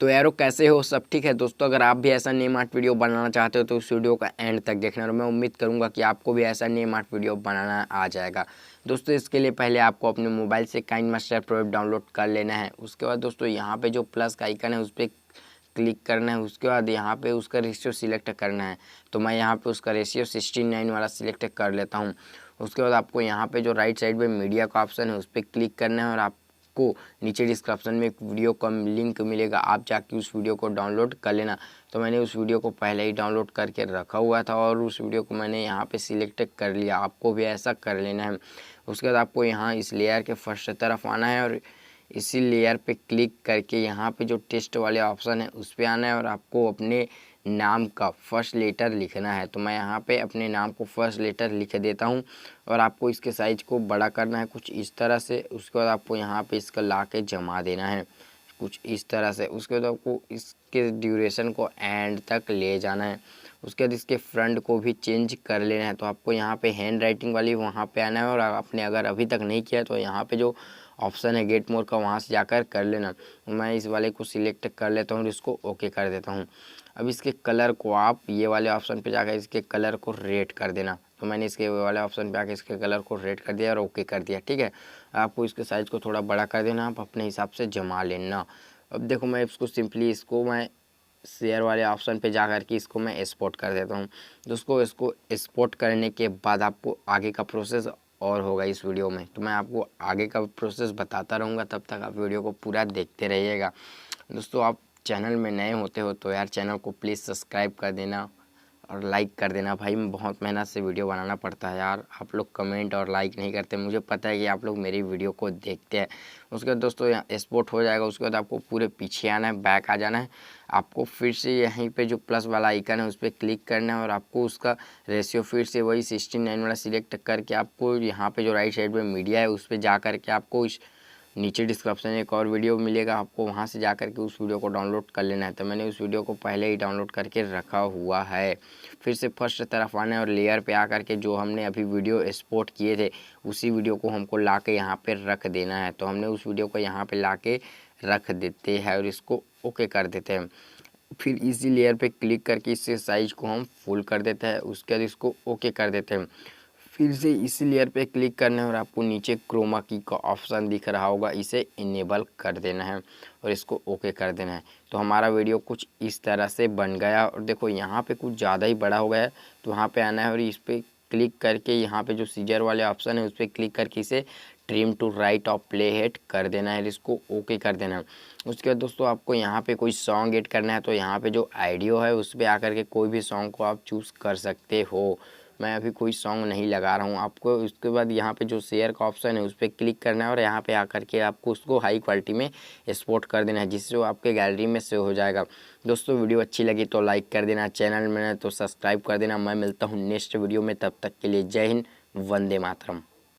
तो यारो कैसे हो, सब ठीक है दोस्तों। अगर आप भी ऐसा नेम आर्ट वीडियो बनाना चाहते हो तो इस वीडियो का एंड तक देखना और मैं उम्मीद करूंगा कि आपको भी ऐसा नेम आर्ट वीडियो बनाना आ जाएगा। दोस्तों इसके लिए पहले आपको अपने मोबाइल से काइनमास्टर प्रो डाउनलोड कर लेना है। उसके बाद दोस्तों यहाँ पे जो प्लस का आइकन है उस पर क्लिक करना है। उसके बाद यहाँ पे उसका रेशियो सिलेक्ट करना है। तो मैं यहाँ पे उसका रेशियो 69 वाला सिलेक्ट कर लेता हूँ। उसके बाद आपको यहाँ पे जो राइट साइड में मीडिया का ऑप्शन है उस पर क्लिक करना है और आपको नीचे डिस्क्रिप्शन में एक वीडियो का लिंक मिलेगा, आप जाके उस वीडियो को डाउनलोड कर लेना। तो मैंने उस वीडियो को पहले ही डाउनलोड करके रखा हुआ था और उस वीडियो को मैंने यहाँ पे सिलेक्ट कर लिया। आपको भी ऐसा कर लेना है। उसके बाद आपको यहाँ इस लेयर के फर्स्ट तरफ आना है और इसी लेयर पे क्लिक करके यहाँ पे जो टेस्ट वाले ऑप्शन है उस पर आना है और आपको अपने नाम का फर्स्ट लेटर लिखना है। तो मैं यहाँ पे अपने नाम को फर्स्ट लेटर लिख देता हूँ और आपको इसके साइज को बड़ा करना है कुछ इस तरह से। उसके बाद आपको यहाँ पे इसका ला के जमा देना है कुछ इस तरह से। उसके बाद आपको इसके ड्यूरेशन को एंड तक ले जाना है। उसके बाद इसके फ्रंट को भी चेंज कर लेना है। तो आपको यहाँ पे हैंड राइटिंग वाली वहाँ पे आना है और आपने अगर अभी तक नहीं किया तो यहाँ पे जो ऑप्शन है गेट मोर का वहाँ से जाकर कर लेना। मैं इस वाले को सिलेक्ट कर लेता हूँ और इसको ओके कर देता हूँ। अब इसके कलर को आप ये वाले ऑप्शन पे जाकर इसके कलर को रेड कर देना। तो मैंने इसके वाले ऑप्शन पे आकर इसके कलर को रेड कर दिया और ओके कर दिया। ठीक है, आपको इसके साइज़ को थोड़ा बड़ा कर देना, आप अपने हिसाब से जमा लेना। अब देखो मैं इसको सिंपली मैं शेयर वाले ऑप्शन पे जा कर के इसको मैं एक्सपोर्ट कर देता हूँ। दोस्तों इसको एक्सपोर्ट करने के बाद आपको आगे का प्रोसेस और होगा इस वीडियो में, तो मैं आपको आगे का प्रोसेस बताता रहूँगा। तब तक आप वीडियो को पूरा देखते रहिएगा। दोस्तों आप चैनल में नए होते हो तो यार चैनल को प्लीज़ सब्सक्राइब कर देना और लाइक कर देना। भाई मैं बहुत मेहनत से वीडियो बनाना पड़ता है यार, आप लोग कमेंट और लाइक नहीं करते। मुझे पता है कि आप लोग मेरी वीडियो को देखते हैं। उसके बाद दोस्तों यहाँ एक्सपोर्ट हो जाएगा। उसके बाद आपको पूरे पीछे आना है, बैक आ जाना है। आपको फिर से यहीं पे जो प्लस वाला आइकन है उस पर क्लिक करना है और आपको उसका रेशियो फिर से वही 69 वाला सिलेक्ट करके आपको यहाँ पे जो राइट साइड में मीडिया है उस पर जा कर के आपको नीचे डिस्क्रिप्शन में एक और वीडियो मिलेगा, आपको वहाँ से जा कर के उस वीडियो को डाउनलोड कर लेना है। तो मैंने उस वीडियो को पहले ही डाउनलोड करके रखा हुआ है। फिर से फर्स्ट तरफ आना है और लेयर पे आकर के जो हमने अभी वीडियो एक्सपोर्ट किए थे उसी वीडियो को हमको ला के यहाँ पे रख देना है। तो हमने उस वीडियो को यहाँ पे ला के रख देते हैं और इसको ओके कर देते हैं। फिर इसी लेयर पे क्लिक करके इससे साइज को हम फुल कर देते हैं। उसके बाद इसको ओके कर देते हैं। फिर से इसी लेयर पे क्लिक करना है और आपको नीचे क्रोमा की का ऑप्शन दिख रहा होगा, इसे इनेबल कर देना है और इसको ओके कर देना है। तो हमारा वीडियो कुछ इस तरह से बन गया। और देखो यहाँ पे कुछ ज़्यादा ही बड़ा हो गया है तो वहाँ पे आना है और इस पर क्लिक करके यहाँ पे जो सीजर वाले ऑप्शन है उस पर क्लिक करके इसे ट्रिम टू राइट और प्ले हेड कर देना है, इसको ओके कर देना है। उसके बाद दोस्तों आपको यहाँ पे कोई सॉन्ग ऐड करना है तो यहाँ पे जो ऑडियो है उस पर आकर के कोई भी सॉन्ग को आप चूज़ कर सकते हो। मैं अभी कोई सॉन्ग नहीं लगा रहा हूँ आपको। उसके बाद यहाँ पे जो शेयर का ऑप्शन है उस पर क्लिक करना है और यहाँ पे आकर के आपको उसको हाई क्वालिटी में एक्सपोर्ट कर देना है, जिससे वो आपके गैलरी में सेव हो जाएगा। दोस्तों वीडियो अच्छी लगी तो लाइक कर देना, चैनल में तो सब्सक्राइब कर देना। मैं मिलता हूँ नेक्स्ट वीडियो में, तब तक के लिए जय हिंद, वंदे मातरम।